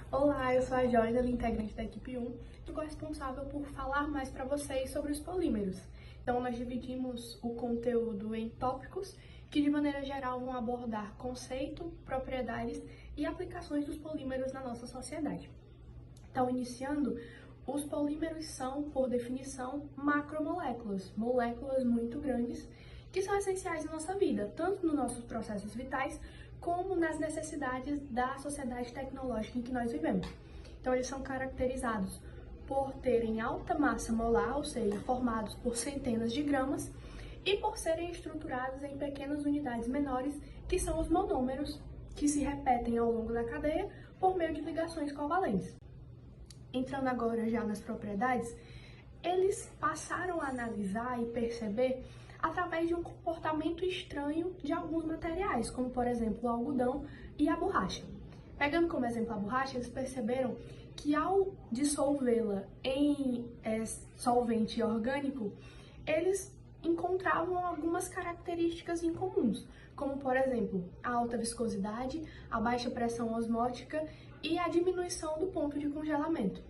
Olá, eu sou a Joyda, integrante da equipe 1, e estou responsável por falar mais para vocês sobre os polímeros. Então, nós dividimos o conteúdo em tópicos que, de maneira geral, vão abordar conceito, propriedades e aplicações dos polímeros na nossa sociedade. Então, iniciando, os polímeros são, por definição, macromoléculas, moléculas muito grandes que são essenciais na nossa vida, tanto nos nossos processos vitais, como nas necessidades da sociedade tecnológica em que nós vivemos. Então, eles são caracterizados por terem alta massa molar, ou seja, formados por centenas de gramas, e por serem estruturados em pequenas unidades menores, que são os monômeros, que se repetem ao longo da cadeia por meio de ligações covalentes. Entrando agora já nas propriedades, eles passaram a analisar e perceber através de um comportamento estranho de alguns materiais, como por exemplo o algodão e a borracha. Pegando como exemplo a borracha, eles perceberam que ao dissolvê-la em solvente orgânico, eles encontravam algumas características incomuns, como por exemplo a alta viscosidade, a baixa pressão osmótica e a diminuição do ponto de congelamento.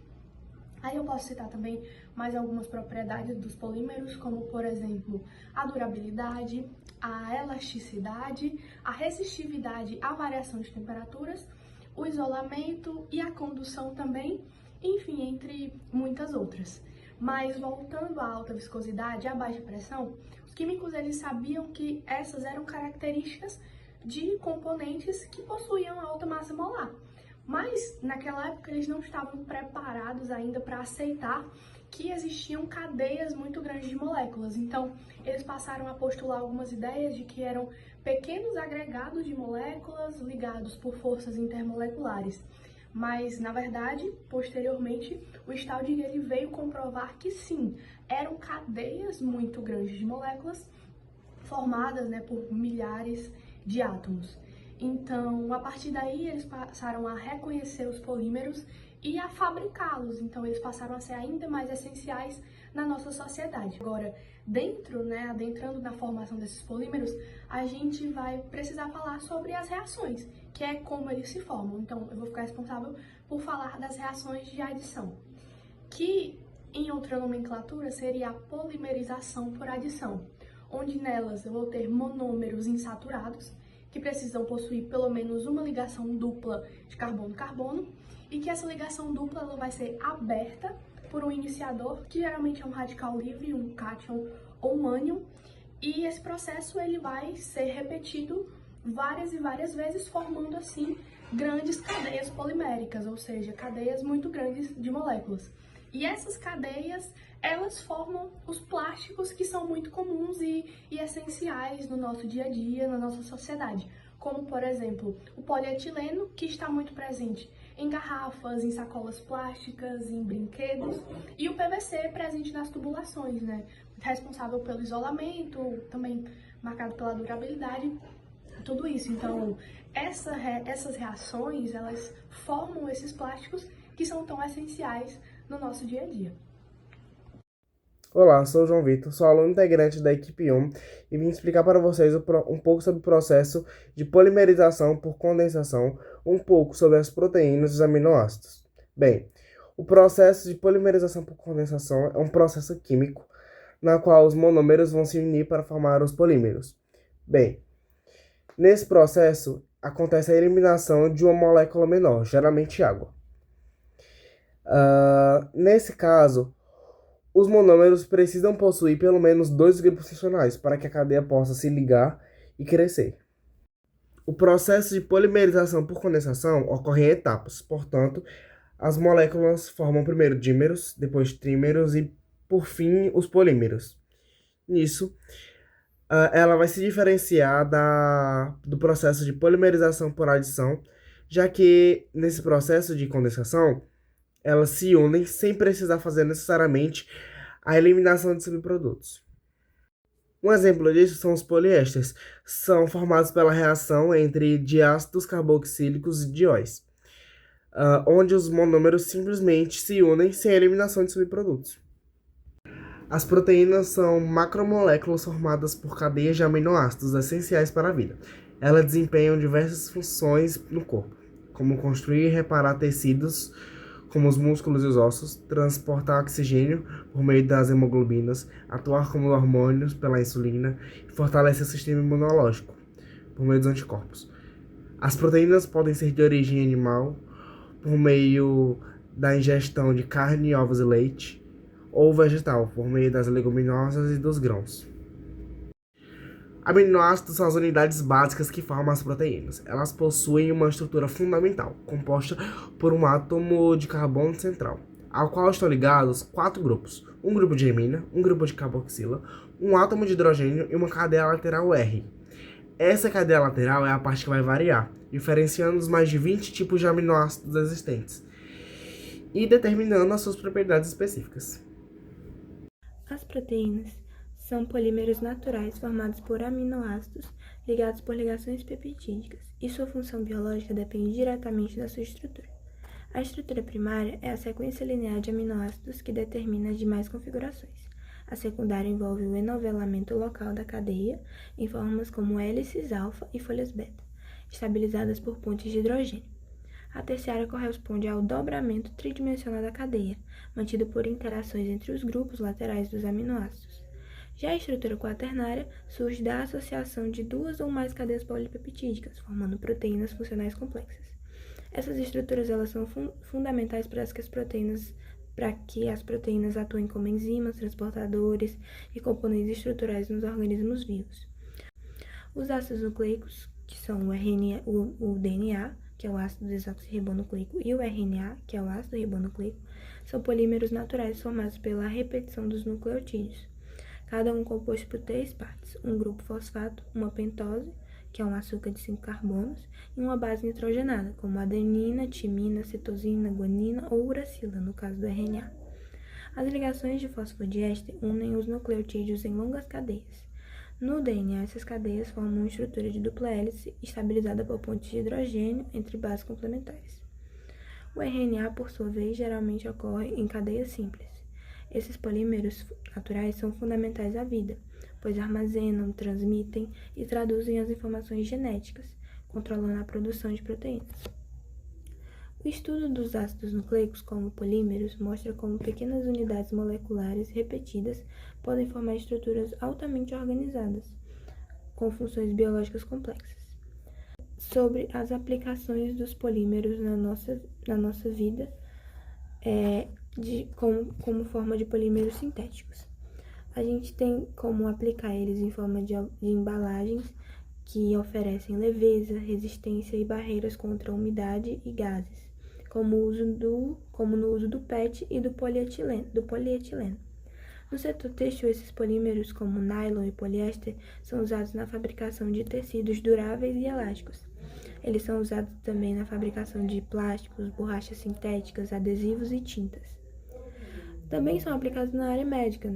Aí eu posso citar também mais algumas propriedades dos polímeros, como por exemplo a durabilidade, a elasticidade, a resistividade à variação de temperaturas, o isolamento e a condução também, enfim, entre muitas outras. Mas voltando à alta viscosidade e à baixa pressão, os químicos eles sabiam que essas eram características de componentes que possuíam alta massa molar. Mas naquela época eles não estavam preparados ainda para aceitar que existiam cadeias muito grandes de moléculas. Então, eles passaram a postular algumas ideias de que eram pequenos agregados de moléculas ligados por forças intermoleculares. Mas, na verdade, posteriormente, o Staudinger ele veio comprovar que sim, eram cadeias muito grandes de moléculas formadas, por milhares de átomos. Então, a partir daí, eles passaram a reconhecer os polímeros e a fabricá-los. Então, eles passaram a ser ainda mais essenciais na nossa sociedade. Agora, adentrando na formação desses polímeros, a gente vai precisar falar sobre as reações, que é como eles se formam. Então, eu vou ficar responsável por falar das reações de adição, que, em outra nomenclatura, seria a polimerização por adição, onde nelas eu vou ter monômeros insaturados, que precisam possuir pelo menos uma ligação dupla de carbono-carbono, e que essa ligação dupla ela vai ser aberta por um iniciador, que geralmente é um radical livre, um cátion ou um ânion, e esse processo ele vai ser repetido várias e várias vezes, formando assim grandes cadeias poliméricas, ou seja, cadeias muito grandes de moléculas. E essas cadeias, elas formam os plásticos que são muito comuns e essenciais no nosso dia a dia, na nossa sociedade. Como, por exemplo, o polietileno, que está muito presente em garrafas, em sacolas plásticas, em brinquedos. E o PVC, presente nas tubulações, responsável pelo isolamento, também marcado pela durabilidade, tudo isso. Então, essas reações, elas formam esses plásticos que são tão essenciais no nosso dia a dia. Olá, sou o João Vitor, sou aluno integrante da equipe 1 e vim explicar para vocês um pouco sobre o processo de polimerização por condensação, um pouco sobre as proteínas e os aminoácidos. Bem, o processo de polimerização por condensação é um processo químico na qual os monômeros vão se unir para formar os polímeros. Bem, nesse processo acontece a eliminação de uma molécula menor, geralmente água. Nesse caso, os monômeros precisam possuir pelo menos 2 grupos funcionais para que a cadeia possa se ligar e crescer. O processo de polimerização por condensação ocorre em etapas, portanto, as moléculas formam primeiro dímeros, depois trímeros e, por fim, os polímeros. Nisso, ela vai se diferenciar do processo de polimerização por adição, já que nesse processo de condensação, elas se unem sem precisar fazer necessariamente a eliminação de subprodutos. Um exemplo disso são os poliésteres, são formados pela reação entre diácidos carboxílicos e dióis, onde os monômeros simplesmente se unem sem a eliminação de subprodutos. As proteínas são macromoléculas formadas por cadeias de aminoácidos essenciais para a vida. Elas desempenham diversas funções no corpo, como construir e reparar tecidos, como os músculos e os ossos, transportar oxigênio por meio das hemoglobinas, atuar como hormônios pela insulina e fortalecer o sistema imunológico por meio dos anticorpos. As proteínas podem ser de origem animal por meio da ingestão de carne, ovos e leite, ou vegetal por meio das leguminosas e dos grãos. Aminoácidos são as unidades básicas que formam as proteínas. Elas possuem uma estrutura fundamental, composta por um átomo de carbono central, ao qual estão ligados 4 grupos: um grupo de imina, um grupo de carboxila, um átomo de hidrogênio e uma cadeia lateral R. Essa cadeia lateral é a parte que vai variar, diferenciando os mais de 20 tipos de aminoácidos existentes e determinando as suas propriedades específicas. As proteínas são polímeros naturais formados por aminoácidos ligados por ligações peptídicas, e sua função biológica depende diretamente da sua estrutura. A estrutura primária é a sequência linear de aminoácidos que determina as demais configurações. A secundária envolve o enovelamento local da cadeia em formas como hélices alfa e folhas beta, estabilizadas por pontes de hidrogênio. A terciária corresponde ao dobramento tridimensional da cadeia, mantido por interações entre os grupos laterais dos aminoácidos. Já a estrutura quaternária surge da associação de 2 ou mais cadeias polipeptídicas, formando proteínas funcionais complexas. Essas estruturas elas são fundamentais para que as proteínas atuem como enzimas, transportadores e componentes estruturais nos organismos vivos. Os ácidos nucleicos, que são o DNA, que é o ácido desoxirribonucleico, e o RNA, que é o ácido ribonucleico, são polímeros naturais formados pela repetição dos nucleotídeos, cada um composto por 3 partes: um grupo fosfato, uma pentose, que é um açúcar de 5 carbonos, e uma base nitrogenada, como adenina, timina, citosina, guanina ou uracila, no caso do RNA. As ligações de fosfodiéster unem os nucleotídeos em longas cadeias. No DNA, essas cadeias formam uma estrutura de dupla hélice estabilizada por pontes de hidrogênio entre bases complementares. O RNA, por sua vez, geralmente ocorre em cadeias simples. Esses polímeros naturais são fundamentais à vida, pois armazenam, transmitem e traduzem as informações genéticas, controlando a produção de proteínas. O estudo dos ácidos nucleicos como polímeros mostra como pequenas unidades moleculares repetidas podem formar estruturas altamente organizadas, com funções biológicas complexas. Sobre as aplicações dos polímeros na nossa vida, como forma de polímeros sintéticos. A gente tem como aplicar eles em forma de embalagens que oferecem leveza, resistência e barreiras contra a umidade e gases, como no uso do PET e do polietileno. No setor têxtil, esses polímeros, como nylon e poliéster, são usados na fabricação de tecidos duráveis e elásticos. Eles são usados também na fabricação de plásticos, borrachas sintéticas, adesivos e tintas. Também são aplicados na área médica,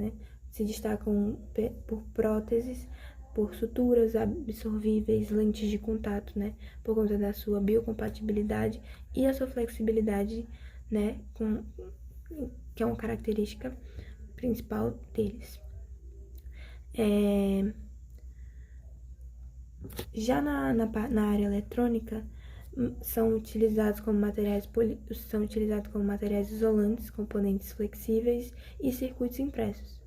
Se destacam por próteses, por suturas absorvíveis, lentes de contato, Por conta da sua biocompatibilidade e a sua flexibilidade, que é uma característica principal deles. Já na área eletrônica, são utilizados como materiais isolantes, componentes flexíveis e circuitos impressos.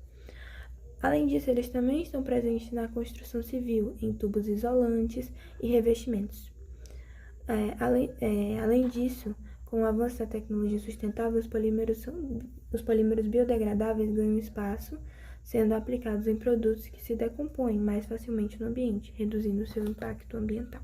Além disso, eles também estão presentes na construção civil, em tubos isolantes e revestimentos. Além disso, com o avanço da tecnologia sustentável, os polímeros biodegradáveis ganham espaço, sendo aplicados em produtos que se decompõem mais facilmente no ambiente, reduzindo seu impacto ambiental.